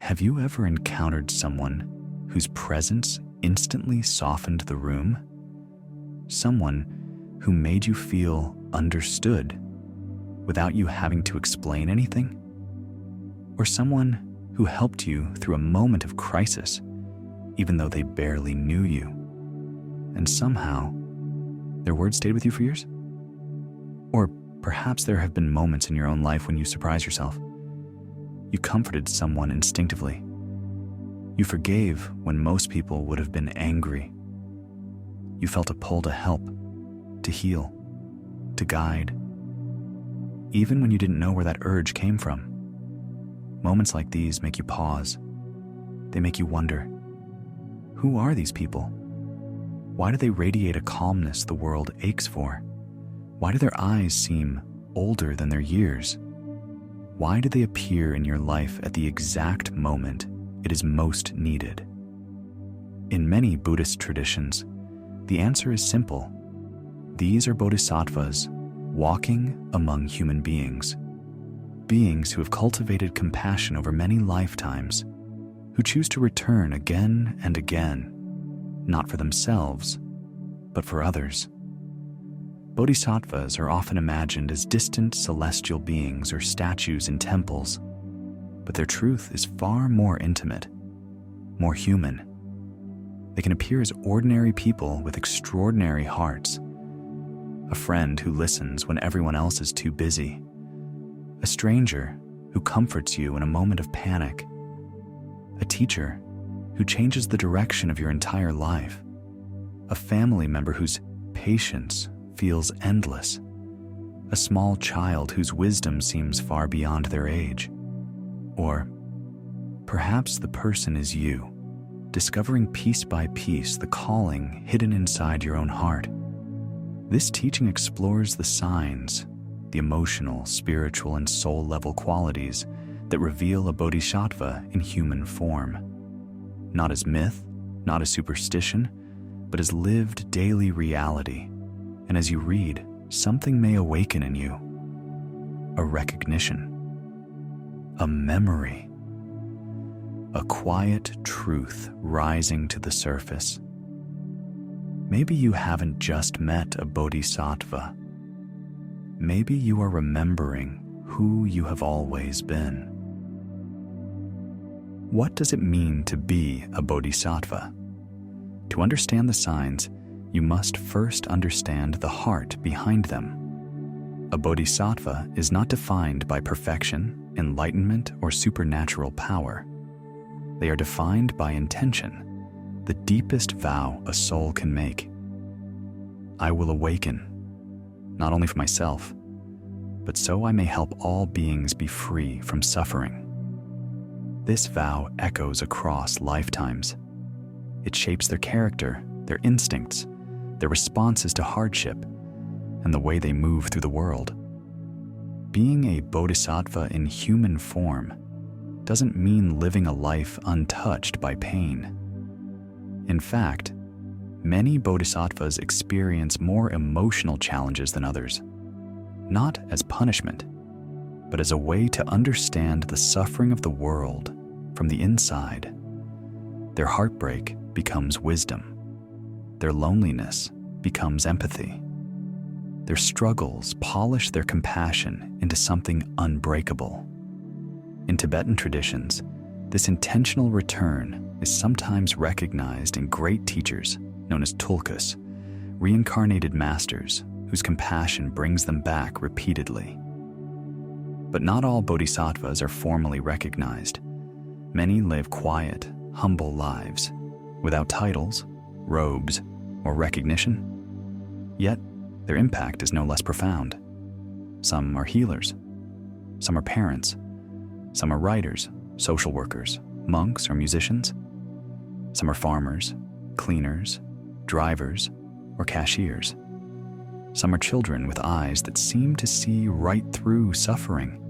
Have you ever encountered someone whose presence instantly softened the room? Someone who made you feel understood without you having to explain anything? Or someone who helped you through a moment of crisis, even though they barely knew you, and somehow their words stayed with you for years? Or perhaps there have been moments in your own life when you surprised yourself. You comforted someone instinctively. You forgave when most people would have been angry. You felt a pull to help, to heal, to guide, even when you didn't know where that urge came from. Moments like these make you pause. They make you wonder, who are these people? Why do they radiate a calmness the world aches for? Why do their eyes seem older than their years? Why do they appear in your life at the exact moment it is most needed? In many Buddhist traditions, the answer is simple. These are Bodhisattvas walking among human beings, beings who have cultivated compassion over many lifetimes, who choose to return again and again, not for themselves, but for others. Bodhisattvas are often imagined as distant celestial beings or statues in temples, but their truth is far more intimate, more human. They can appear as ordinary people with extraordinary hearts. A friend who listens when everyone else is too busy. A stranger who comforts you in a moment of panic. A teacher who changes the direction of your entire life. A family member whose patience feels endless. A small child whose wisdom seems far beyond their age. Or perhaps the person is you, discovering piece by piece the calling hidden inside your own heart. This teaching explores the signs, the emotional, spiritual, and soul-level qualities that reveal a bodhisattva in human form. Not as myth, not as superstition, but as lived daily reality. And as you read, something may awaken in you. A recognition, a memory, a quiet truth rising to the surface. Maybe you haven't just met a bodhisattva. Maybe you are remembering who you have always been. What does it mean to be a bodhisattva? To understand the signs, you must first understand the heart behind them. A bodhisattva is not defined by perfection, enlightenment, or supernatural power. They are defined by intention, the deepest vow a soul can make. I will awaken, not only for myself, but so I may help all beings be free from suffering. This vow echoes across lifetimes. It shapes their character, their instincts, their responses to hardship, and the way they move through the world. Being a bodhisattva in human form doesn't mean living a life untouched by pain. In fact, many bodhisattvas experience more emotional challenges than others, not as punishment, but as a way to understand the suffering of the world from the inside. Their heartbreak becomes wisdom. Their loneliness becomes empathy. Their struggles polish their compassion into something unbreakable. In Tibetan traditions, this intentional return is sometimes recognized in great teachers known as tulkus, reincarnated masters whose compassion brings them back repeatedly. But not all bodhisattvas are formally recognized. Many live quiet, humble lives, without titles, robes, or recognition. Yet, their impact is no less profound. Some are healers. Some are parents. Some are writers, social workers, monks, or musicians. Some are farmers, cleaners, drivers, or cashiers. Some are children with eyes that seem to see right through suffering.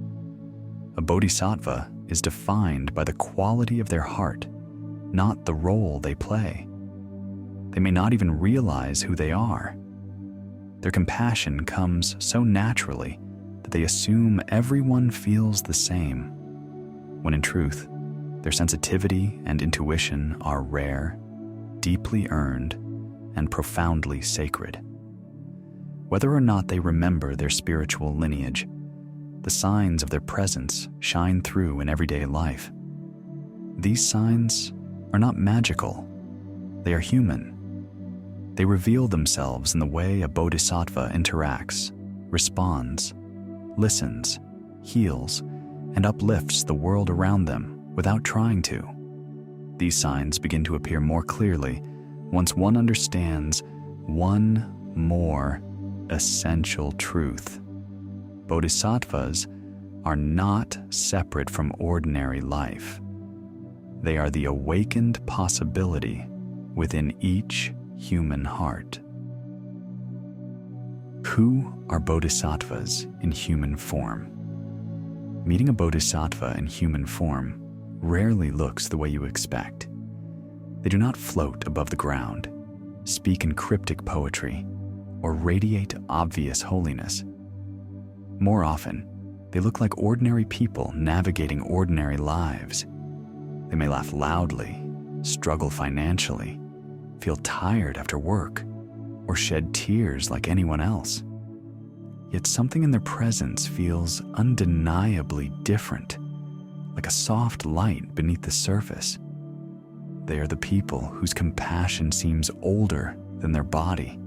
A bodhisattva is defined by the quality of their heart, not the role they play. They may not even realize who they are. Their compassion comes so naturally that they assume everyone feels the same, when in truth, Their sensitivity and intuition are rare, deeply earned, and profoundly sacred. Whether or not they remember their spiritual lineage, the signs of their presence shine through in everyday life. These signs are not magical. They are human. They reveal themselves in the way a bodhisattva interacts, responds, listens, heals, and uplifts the world around them without trying to. These signs begin to appear more clearly once one understands one more essential truth. Bodhisattvas are not separate from ordinary life. They are the awakened possibility within each human heart. Who are bodhisattvas in human form? Meeting a bodhisattva in human form rarely looks the way you expect. They do not float above the ground, speak in cryptic poetry, or radiate obvious holiness. More often, they look like ordinary people navigating ordinary lives. They may laugh loudly, struggle financially, feel tired after work, or shed tears like anyone else. Yet something in their presence feels undeniably different, like a soft light beneath the surface. They are the people whose compassion seems older than their body,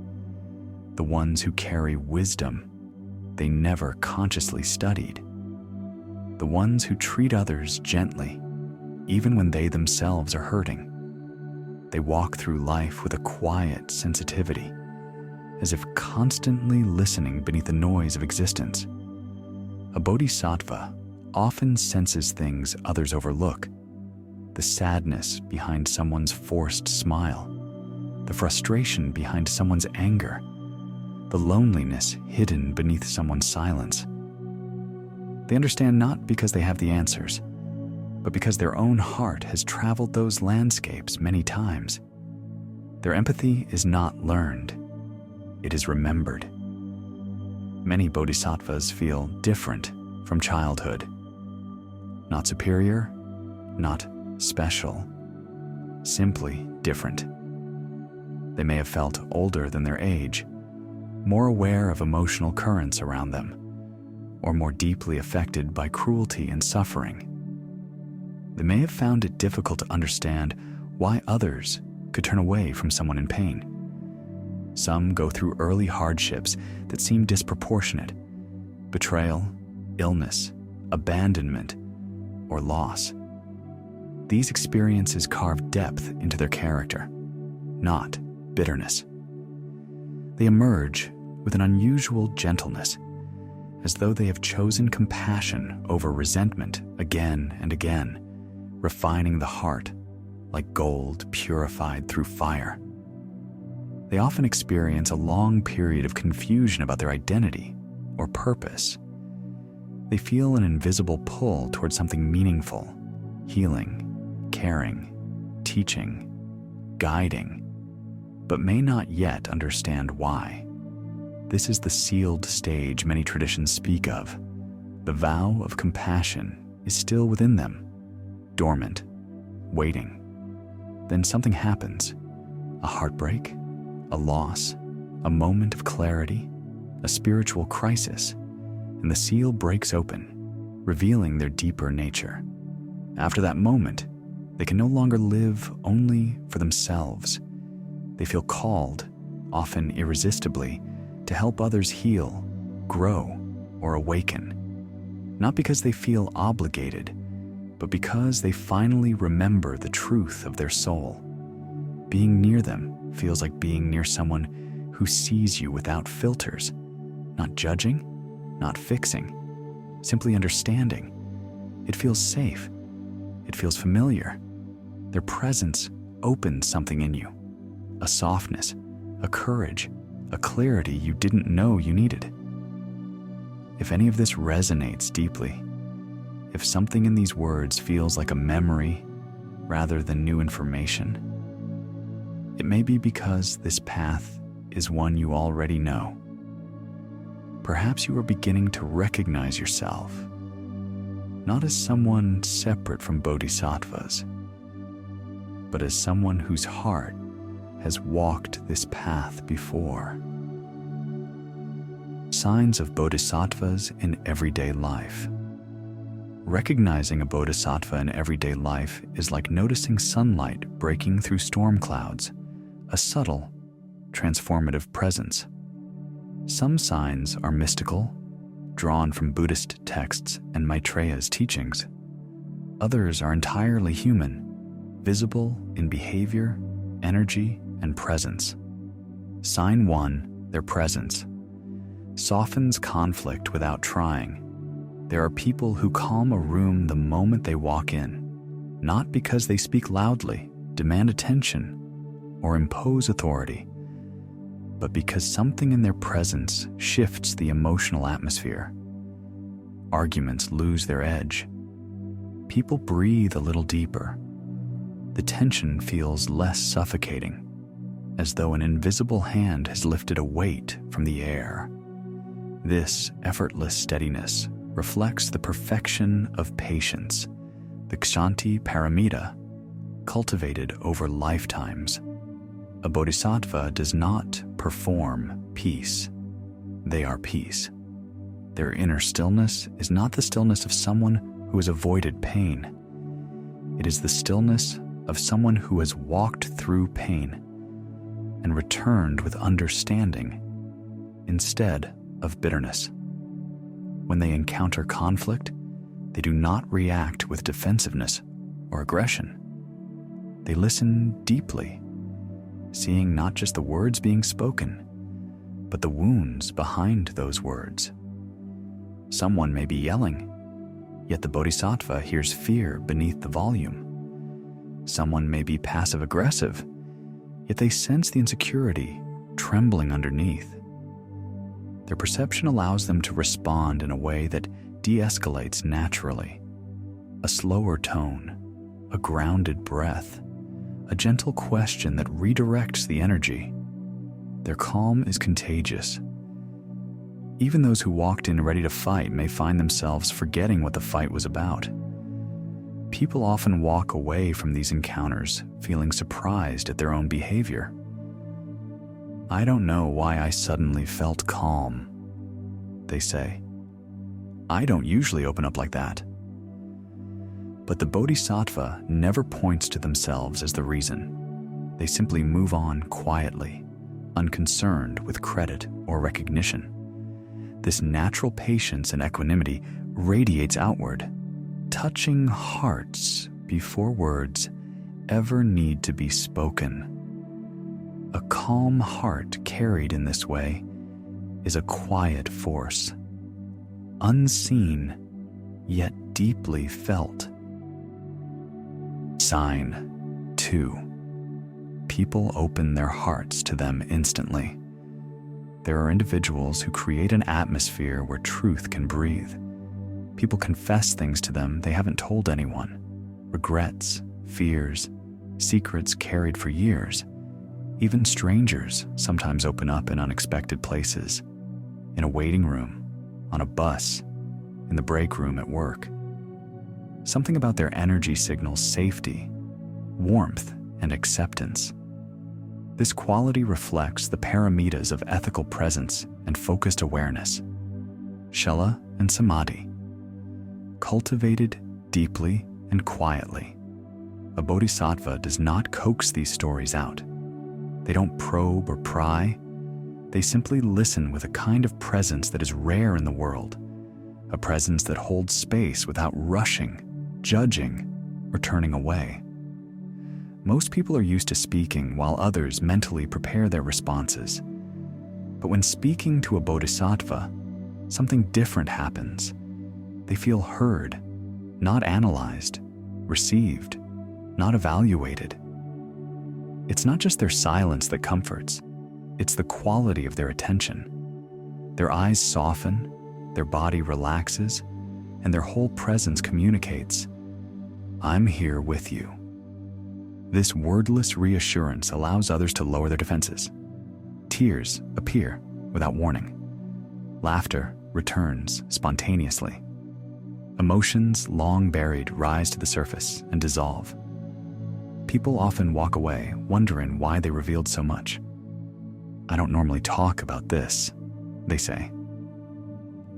the ones who carry wisdom they never consciously studied, the ones who treat others gently, even when they themselves are hurting. They walk through life with a quiet sensitivity, as if constantly listening beneath the noise of existence. A bodhisattva often senses things others overlook: the sadness behind someone's forced smile, the frustration behind someone's anger, the loneliness hidden beneath someone's silence. They understand not because they have the answers, but because their own heart has traveled those landscapes many times. Their empathy is not learned, it is remembered. Many bodhisattvas feel different from childhood. Not superior, not special, simply different. They may have felt older than their age, more aware of emotional currents around them, or more deeply affected by cruelty and suffering. They may have found it difficult to understand why others could turn away from someone in pain. Some go through early hardships that seem disproportionate: betrayal, illness, abandonment, or loss. These experiences carve depth into their character, not bitterness. They emerge with an unusual gentleness, as though they have chosen compassion over resentment again and again, refining the heart like gold purified through fire. They often experience a long period of confusion about their identity or purpose. They feel an invisible pull towards something meaningful, healing, caring, teaching, guiding, but may not yet understand why. This is the sealed stage many traditions speak of. The vow of compassion is still within them, dormant, waiting. Then something happens: a heartbreak, a loss, a moment of clarity, a spiritual crisis, and the seal breaks open, revealing their deeper nature. After that moment, they can no longer live only for themselves. They feel called, often irresistibly, to help others heal, grow, or awaken, not because they feel obligated, but because they finally remember the truth of their soul. Being near them feels like being near someone who sees you without filters, not judging, not fixing, simply understanding. It feels safe. It feels familiar. Their presence opens something in you, a softness, a courage, a clarity you didn't know you needed. If any of this resonates deeply, if something in these words feels like a memory rather than new information, it may be because this path is one you already know. Perhaps you are beginning to recognize yourself, not as someone separate from bodhisattvas, but as someone whose heart has walked this path before. Signs of bodhisattvas in everyday life. Recognizing a bodhisattva in everyday life is like noticing sunlight breaking through storm clouds, a subtle, transformative presence. Some signs are mystical, drawn from Buddhist texts and Maitreya's teachings. Others are entirely human, visible in behavior, energy, and presence. Sign 1, their presence. Softens conflict without trying. There are people who calm a room the moment they walk in, not because they speak loudly, demand attention, or impose authority, but because something in their presence shifts the emotional atmosphere. Arguments lose their edge. People breathe a little deeper. The tension feels less suffocating, as though an invisible hand has lifted a weight from the air. This effortless steadiness reflects the perfection of patience, the kshanti paramita, cultivated over lifetimes. A bodhisattva does not perform peace. They are peace. Their inner stillness is not the stillness of someone who has avoided pain. It is the stillness of someone who has walked through pain and returned with understanding instead of bitterness. When they encounter conflict, they do not react with defensiveness or aggression. They listen deeply, seeing not just the words being spoken, but the wounds behind those words. Someone may be yelling, yet the bodhisattva hears fear beneath the volume. Someone may be passive-aggressive, yet they sense the insecurity trembling underneath. Their perception allows them to respond in a way that de-escalates naturally. A slower tone, a grounded breath, a gentle question that redirects the energy. Their calm is contagious. Even those who walked in ready to fight may find themselves forgetting what the fight was about. People often walk away from these encounters feeling surprised at their own behavior. I don't know why I suddenly felt calm, they say. I don't usually open up like that. But the bodhisattva never points to themselves as the reason. They simply move on quietly, unconcerned with credit or recognition. This natural patience and equanimity radiates outward, touching hearts before words ever need to be spoken. A calm heart carried in this way is a quiet force, unseen yet deeply felt. Sign 2. People open their hearts to them instantly. There are individuals who create an atmosphere where truth can breathe. People confess things to them they haven't told anyone, regrets, fears, secrets carried for years. Even strangers sometimes open up in unexpected places, in a waiting room, on a bus, in the break room at work. Something about their energy signals safety, warmth, and acceptance. This quality reflects the paramitas of ethical presence and focused awareness, Shila and Samadhi, cultivated deeply and quietly. A bodhisattva does not coax these stories out. They don't probe or pry. They simply listen with a kind of presence that is rare in the world, a presence that holds space without rushing, judging, or turning away. Most people are used to speaking while others mentally prepare their responses. But when speaking to a bodhisattva, something different happens. They feel heard, not analyzed, received, not evaluated. It's not just their silence that comforts, it's the quality of their attention. Their eyes soften, their body relaxes, and their whole presence communicates, "I'm here with you." This wordless reassurance allows others to lower their defenses. Tears appear without warning. Laughter returns spontaneously. Emotions long buried rise to the surface and dissolve. People often walk away wondering why they revealed so much. "I don't normally talk about this," they say.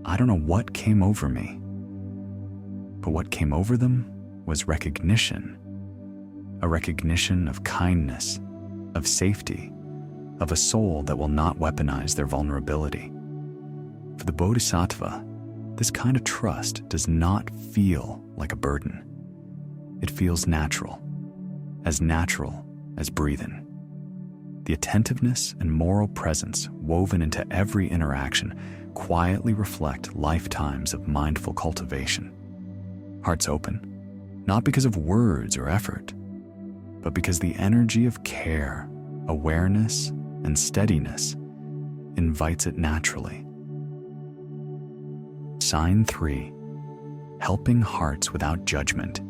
"I don't know what came over me." But what came over them was recognition. A recognition of kindness, of safety, of a soul that will not weaponize their vulnerability. For the Bodhisattva, this kind of trust does not feel like a burden. It feels natural as breathing. The attentiveness and moral presence woven into every interaction quietly reflect lifetimes of mindful cultivation. Hearts open, not because of words or effort, but because the energy of care, awareness, and steadiness invites it naturally. Sign 3. Helping hearts without judgment.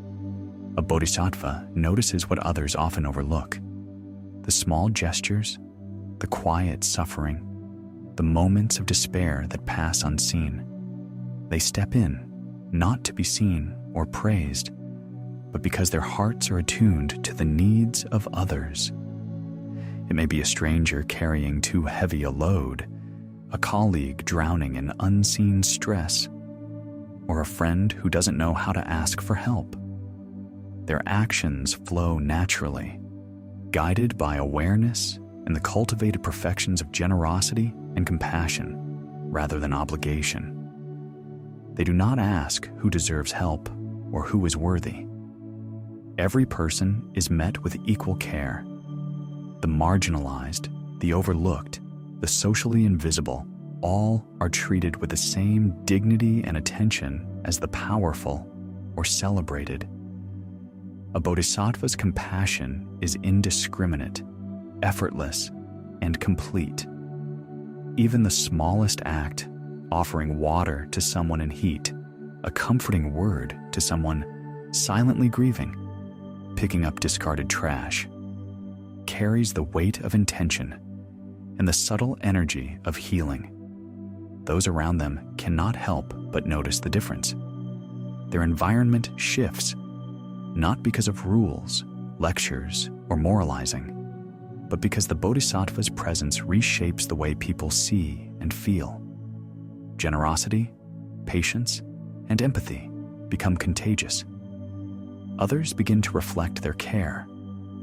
A bodhisattva notices what others often overlook: the small gestures, the quiet suffering, the moments of despair that pass unseen. They step in, not to be seen or praised, but because their hearts are attuned to the needs of others. It may be a stranger carrying too heavy a load, a colleague drowning in unseen stress, or a friend who doesn't know how to ask for help. Their actions flow naturally, guided by awareness and the cultivated perfections of generosity and compassion, rather than obligation. They do not ask who deserves help or who is worthy. Every person is met with equal care. The marginalized, the overlooked, the socially invisible, all are treated with the same dignity and attention as the powerful or celebrated. A bodhisattva's compassion is indiscriminate, effortless, and complete. Even the smallest act, offering water to someone in heat, a comforting word to someone silently grieving, picking up discarded trash, carries the weight of intention and the subtle energy of healing. Those around them cannot help but notice the difference. Their environment shifts, not because of rules, lectures, or moralizing, but because the bodhisattva's presence reshapes the way people see and feel. Generosity, patience, and empathy become contagious. Others begin to reflect their care,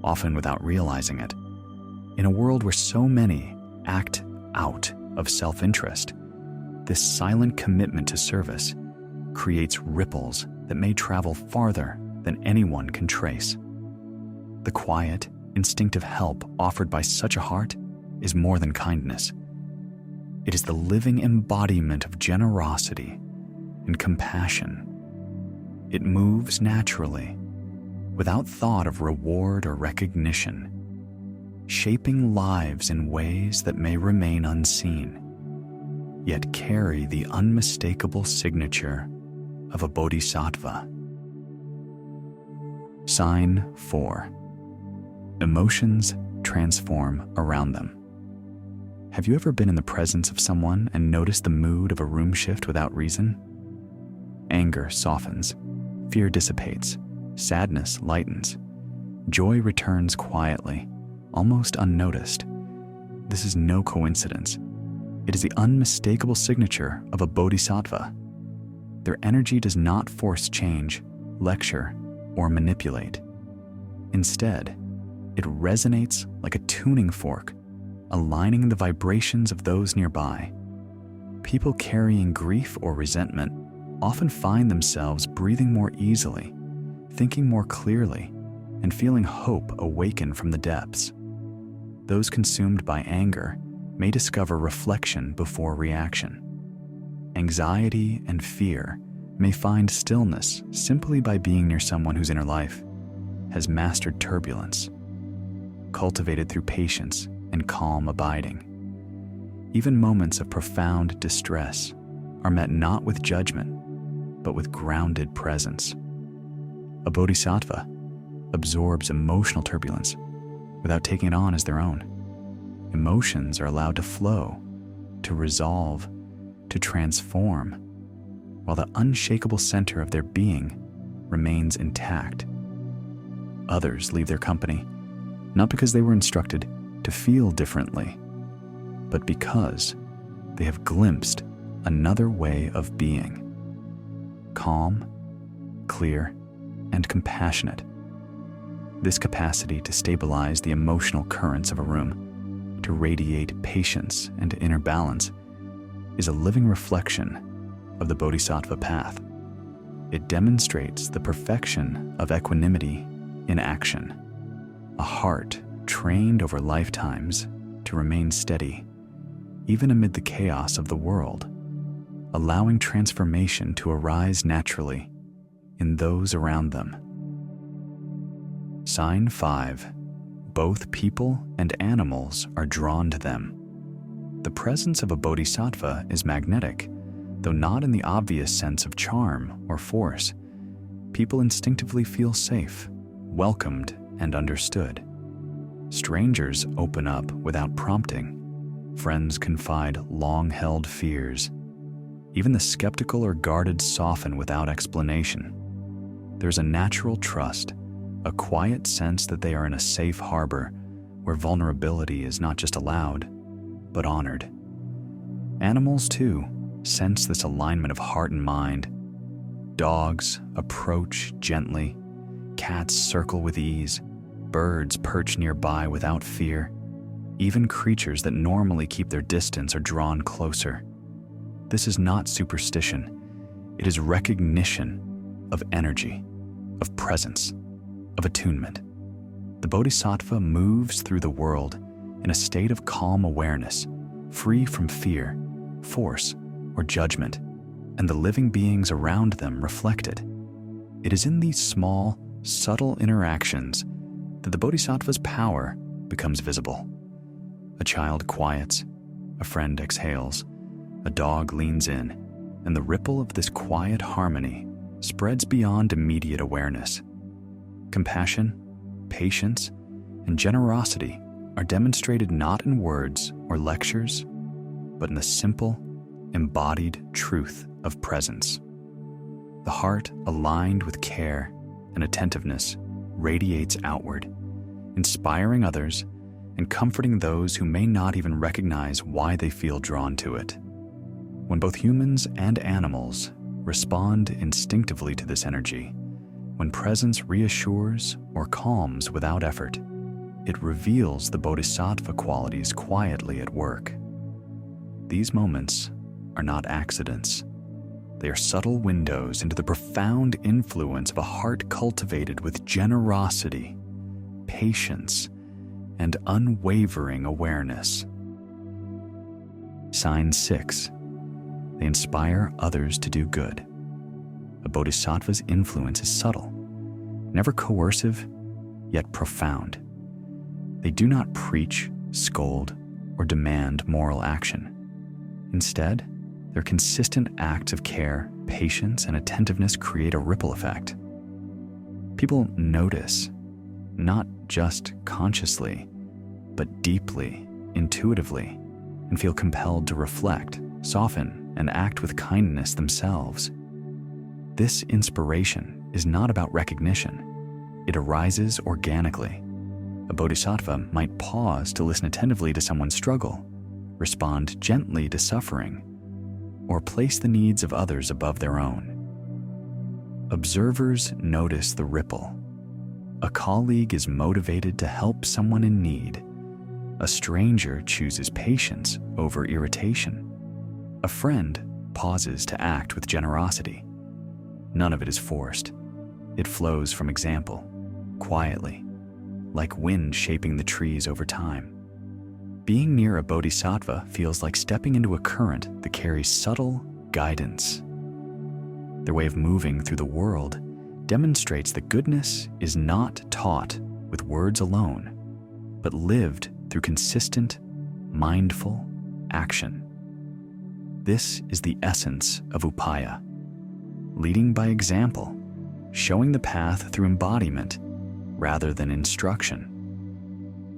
often without realizing it. In a world where so many act out of self-interest, this silent commitment to service creates ripples that may travel farther than anyone can trace. The quiet, instinctive help offered by such a heart is more than kindness. It is the living embodiment of generosity and compassion. It moves naturally, without thought of reward or recognition, shaping lives in ways that may remain unseen, yet carry the unmistakable signature of a bodhisattva. Sign 4. Emotions transform around them. Have you ever been in the presence of someone and noticed the mood of a room shift without reason? Anger softens, fear dissipates, sadness lightens, joy returns quietly, almost unnoticed. This is no coincidence. It is the unmistakable signature of a bodhisattva. Their energy does not force change, lecture, or manipulate. Instead, it resonates like a tuning fork, aligning the vibrations of those nearby. People carrying grief or resentment often find themselves breathing more easily, thinking more clearly, and feeling hope awaken from the depths. Those consumed by anger may discover reflection before reaction. Anxiety and fear may find stillness simply by being near someone whose inner life has mastered turbulence, cultivated through patience and calm abiding. Even moments of profound distress are met not with judgment, but with grounded presence. A bodhisattva absorbs emotional turbulence without taking it on as their own. Emotions are allowed to flow, to resolve, to transform, while the unshakable center of their being remains intact. Others leave their company, not because they were instructed to feel differently, but because they have glimpsed another way of being, calm, clear, and compassionate. This capacity to stabilize the emotional currents of a room, to radiate patience and inner balance, is a living reflection of the Bodhisattva path. It demonstrates the perfection of equanimity in action, a heart trained over lifetimes to remain steady, even amid the chaos of the world, allowing transformation to arise naturally in those around them. Sign 5. Both people and animals are drawn to them. The presence of a bodhisattva is magnetic, though not in the obvious sense of charm or force. People instinctively feel safe, welcomed, and understood. Strangers open up without prompting. Friends confide long-held fears. Even the skeptical or guarded soften without explanation. There's a natural trust, a quiet sense that they are in a safe harbor where vulnerability is not just allowed, but honored. Animals, too, sense this alignment of heart and mind. Dogs approach gently, cats circle with ease, birds perch nearby without fear. Even creatures that normally keep their distance are drawn closer. This is not superstition. It is recognition of energy, of presence, of attunement. The Bodhisattva moves through the world in a state of calm awareness, free from fear, force, or judgment, and the living beings around them reflect it. It is in these small, subtle interactions that the Bodhisattva's power becomes visible. A child quiets, a friend exhales, a dog leans in, and the ripple of this quiet harmony spreads beyond immediate awareness. Compassion, patience, and generosity are demonstrated not in words or lectures, but in the simple, embodied truth of presence. The heart, aligned with care and attentiveness, radiates outward, inspiring others and comforting those who may not even recognize why they feel drawn to it. When both humans and animals respond instinctively to this energy, when presence reassures or calms without effort, it reveals the bodhisattva qualities quietly at work. These moments are not accidents. They are subtle windows into the profound influence of a heart cultivated with generosity, patience, and unwavering awareness. Sign 6. They inspire others to do good. A bodhisattva's influence is subtle, never coercive, yet profound. They do not preach, scold, or demand moral action. Instead, their consistent acts of care, patience, and attentiveness create a ripple effect. People notice, not just consciously, but deeply, intuitively, and feel compelled to reflect, soften, and act with kindness themselves. This inspiration is not about recognition. It arises organically. A bodhisattva might pause to listen attentively to someone's struggle, respond gently to suffering, or place the needs of others above their own. Observers notice the ripple. A colleague is motivated to help someone in need. A stranger chooses patience over irritation. A friend pauses to act with generosity. None of it is forced. It flows from example, quietly, like wind shaping the trees over time. Being near a bodhisattva feels like stepping into a current that carries subtle guidance. Their way of moving through the world demonstrates that goodness is not taught with words alone, but lived through consistent, mindful action. This is the essence of upaya, leading by example, showing the path through embodiment rather than instruction.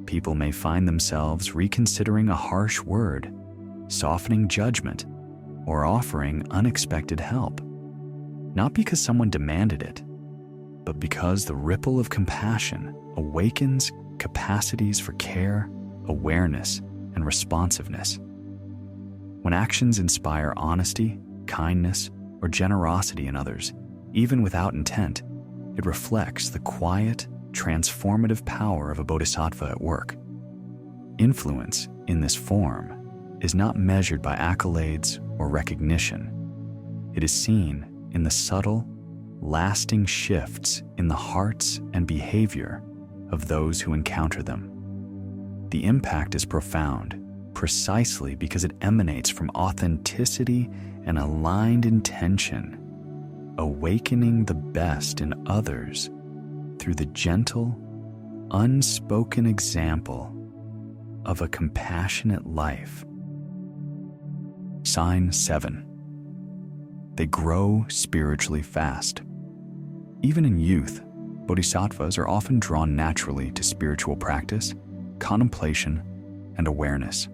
People may find themselves reconsidering a harsh word, softening judgment, or offering unexpected help. not because someone demanded it, but because the ripple of compassion awakens capacities for care, awareness, and responsiveness. When actions inspire honesty, kindness, or generosity in others, even without intent, it reflects the quiet, transformative power of a bodhisattva at work. Influence in this form is not measured by accolades or recognition. It is seen in the subtle, lasting shifts in the hearts and behavior of those who encounter them. The impact is profound precisely because it emanates from authenticity and aligned intention, awakening the best in others through the gentle, unspoken example of a compassionate life. Sign 7. They grow spiritually fast. Even in youth, bodhisattvas are often drawn naturally to spiritual practice, contemplation, and awareness.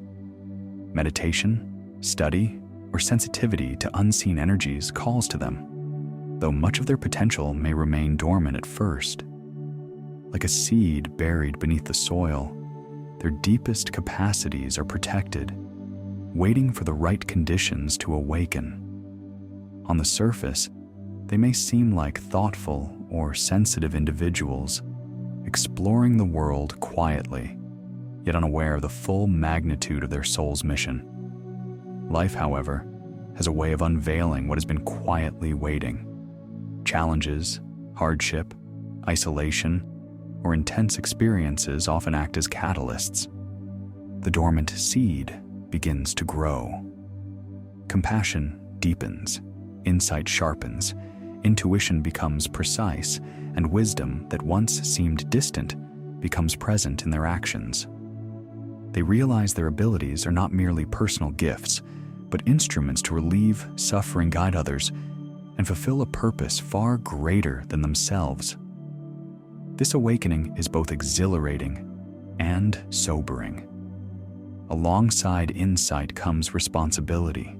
Meditation, study, or sensitivity to unseen energies calls to them, though much of their potential may remain dormant at first. Like a seed buried beneath the soil, their deepest capacities are protected, waiting for the right conditions to awaken. On the surface, they may seem like thoughtful or sensitive individuals, exploring the world quietly, yet unaware of the full magnitude of their soul's mission. Life, however, has a way of unveiling what has been quietly waiting. Challenges, hardship, isolation, or intense experiences often act as catalysts. The dormant seed begins to grow. Compassion deepens, insight sharpens, intuition becomes precise, and wisdom that once seemed distant becomes present in their actions. They realize their abilities are not merely personal gifts, but instruments to relieve suffering, guide others, and fulfill a purpose far greater than themselves. This awakening is both exhilarating and sobering. Alongside insight comes responsibility.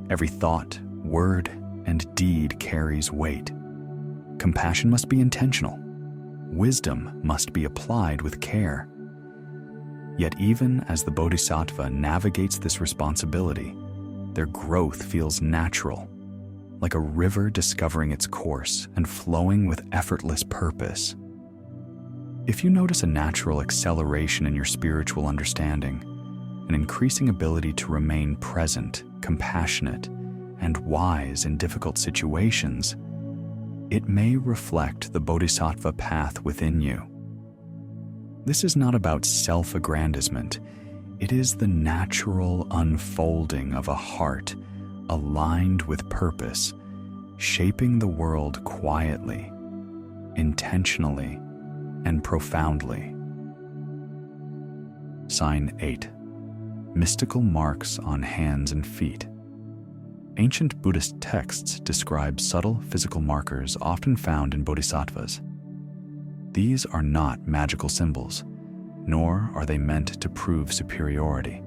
Every thought, word, and deed carries weight. Compassion must be intentional. Wisdom must be applied with care. Yet even as the bodhisattva navigates this responsibility, their growth feels natural, like a river discovering its course and flowing with effortless purpose. If you notice a natural acceleration in your spiritual understanding, an increasing ability to remain present, compassionate, and wise in difficult situations, it may reflect the bodhisattva path within you. This is not about self-aggrandizement. It is the natural unfolding of a heart aligned with purpose, shaping the world quietly, intentionally, and profoundly. Sign 8. Mystical marks on hands and feet. Ancient Buddhist texts describe subtle physical markers often found in bodhisattvas. These are not magical symbols, nor are they meant to prove superiority.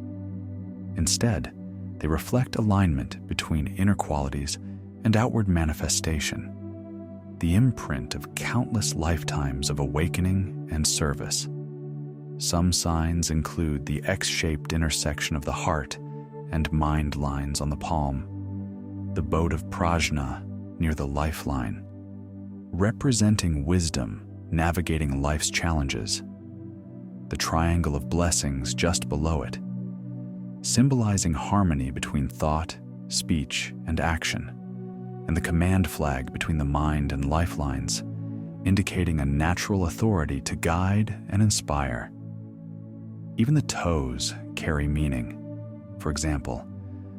Instead, they reflect alignment between inner qualities and outward manifestation, the imprint of countless lifetimes of awakening and service. Some signs include the X-shaped intersection of the heart and mind lines on the palm, the boat of prajna near the lifeline, representing wisdom navigating life's challenges, the triangle of blessings just below it, symbolizing harmony between thought, speech, and action, and the command flag between the mind and lifelines, indicating a natural authority to guide and inspire. Even the toes carry meaning. For example,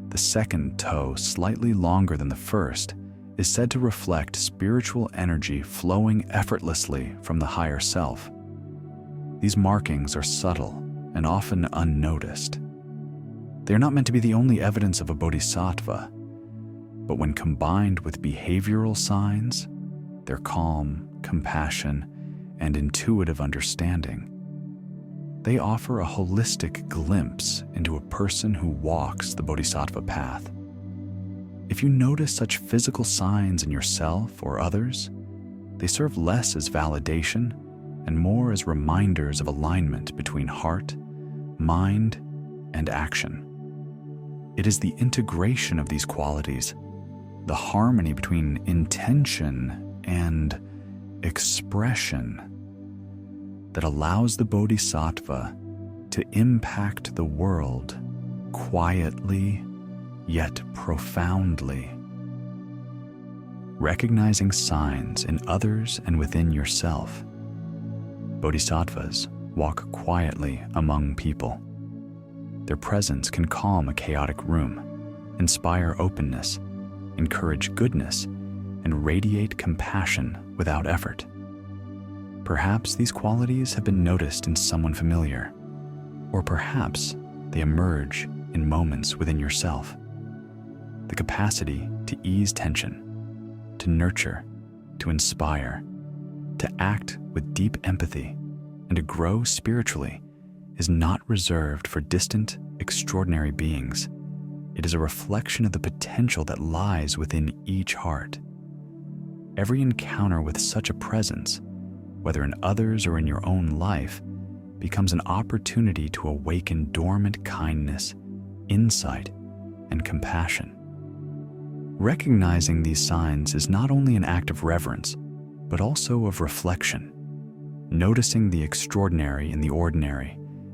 the second toe, slightly longer than the first, is said to reflect spiritual energy flowing effortlessly from the higher self. These markings are subtle and often unnoticed. They are not meant to be the only evidence of a bodhisattva, but when combined with behavioral signs, their calm, compassion, and intuitive understanding, they offer a holistic glimpse into a person who walks the bodhisattva path. If you notice such physical signs in yourself or others, they serve less as validation and more as reminders of alignment between heart, mind, and action. It is the integration of these qualities, the harmony between intention and expression, that allows the Bodhisattva to impact the world quietly yet profoundly. Recognizing signs in others and within yourself, Bodhisattvas walk quietly among people. Their presence can calm a chaotic room, inspire openness, encourage goodness, and radiate compassion without effort. Perhaps these qualities have been noticed in someone familiar, or perhaps they emerge in moments within yourself. The capacity to ease tension, to nurture, to inspire, to act with deep empathy, and to grow spiritually is not reserved for distant, extraordinary beings. It is a reflection of the potential that lies within each heart. Every encounter with such a presence, whether in others or in your own life, becomes an opportunity to awaken dormant kindness, insight, and compassion. Recognizing these signs is not only an act of reverence, but also of reflection, noticing the extraordinary in the ordinary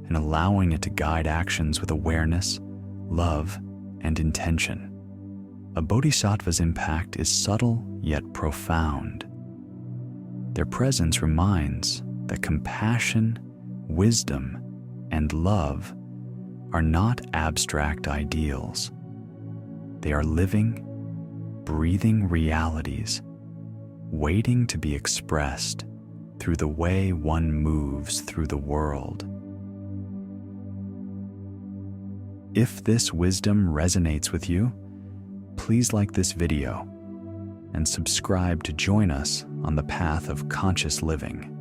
and allowing it to guide actions with awareness, love, and intention. A bodhisattva's impact is subtle yet profound. Their presence reminds that compassion, wisdom, and love are not abstract ideals. They are living, breathing realities, waiting to be expressed through the way one moves through the world. If this wisdom resonates with you, please like this video and subscribe to join us on the path of conscious living.